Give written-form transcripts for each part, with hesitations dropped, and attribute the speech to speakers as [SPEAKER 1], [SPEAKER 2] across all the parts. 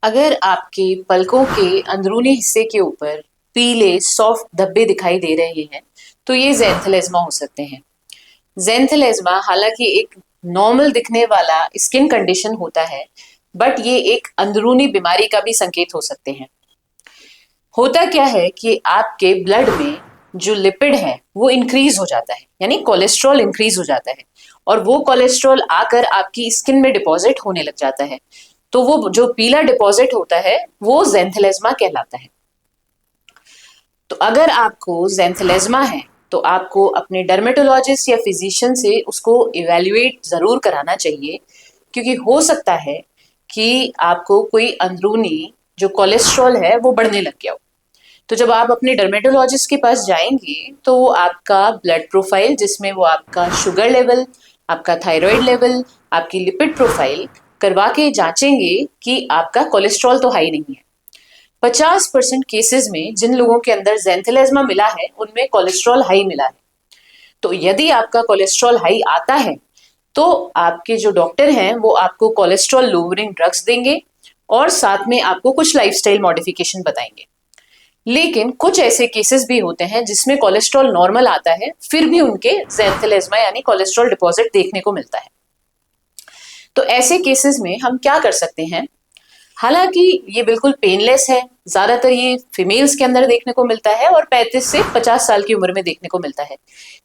[SPEAKER 1] अगर आपके पलकों के अंदरूनी हिस्से के ऊपर पीले सॉफ्ट धब्बे दिखाई दे रहे हैं तो ये ज़ैंथेलेज़्मा हो सकते हैं। ज़ैंथेलेज़्मा हालांकि एक नॉर्मल दिखने वाला स्किन कंडीशन होता है, बट ये एक अंदरूनी बीमारी का भी संकेत हो सकते हैं। होता क्या है कि आपके ब्लड में जो लिपिड है वो इंक्रीज हो जाता है, यानी कोलेस्ट्रॉल इंक्रीज हो जाता है, और वो कोलेस्ट्रॉल आकर आपकी स्किन में डिपॉजिट होने लग जाता है। तो वो जो पीला डिपॉजिट होता है वो ज़ैंथेलेज़्मा कहलाता है। तो अगर आपको ज़ैंथेलेज़्मा है तो आपको अपने डर्मेटोलॉजिस्ट या फिजिशियन से उसको इवैल्यूएट ज़रूर कराना चाहिए, क्योंकि हो सकता है कि आपको कोई अंदरूनी जो कोलेस्ट्रॉल है वो बढ़ने लग गया हो। तो जब आप अपने डर्मेटोलॉजिस्ट के पास जाएंगे तो वो आपका ब्लड प्रोफाइल, जिसमें वो आपका शुगर लेवल, आपका थायराइड लेवल, आपकी लिपिड प्रोफाइल करवा के जांचेंगे कि आपका कोलेस्ट्रॉल तो हाई नहीं है। 50% केसेस में जिन लोगों के अंदर ज़ैंथेलेज़्मा मिला है उनमें कोलेस्ट्रॉल हाई मिला है। तो यदि आपका कोलेस्ट्रॉल हाई आता है तो आपके जो डॉक्टर हैं वो आपको कोलेस्ट्रॉल लोअरिंग ड्रग्स देंगे और साथ में आपको कुछ लाइफस्टाइल मॉडिफिकेशन बताएंगे। लेकिन कुछ ऐसे केसेस भी होते हैं जिसमें कोलेस्ट्रॉल नॉर्मल आता है, फिर भी उनके ज़ैंथेलेज़्मा यानी कोलेस्ट्रॉल डिपॉजिट देखने को मिलता है। तो ऐसे केसेस में हम क्या कर सकते हैं? हालांकि ये बिल्कुल पेनलेस है, ज्यादातर ये फीमेल्स के अंदर देखने को मिलता है और 35 से 50 साल की उम्र में देखने को मिलता है।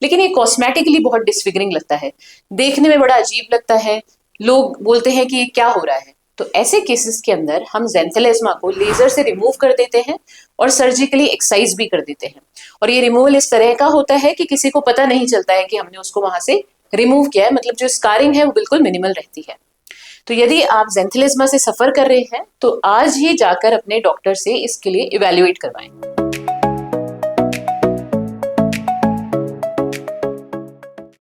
[SPEAKER 1] लेकिन ये कॉस्मेटिकली बहुत डिसफिगरिंग लगता है, देखने में बड़ा अजीब लगता है, लोग बोलते हैं कि ये क्या हो रहा है। तो ऐसे केसेस के अंदर हम ज़ैंथेलेज़्मा को लेजर से रिमूव कर देते हैं और सर्जिकली एक्साइज भी कर देते हैं। और ये रिमूवल इस तरह का होता है कि किसी को पता नहीं चलता है कि हमने उसको वहां से रिमूव किया है, मतलब जो स्कारिंग है वो बिल्कुल मिनिमल रहती है। तो यदि आप ज़ैंथेलेज़्मा से सफ़र कर रहे हैं तो आज ही जाकर अपने डॉक्टर से इसके लिए इवैल्यूएट करवाएं।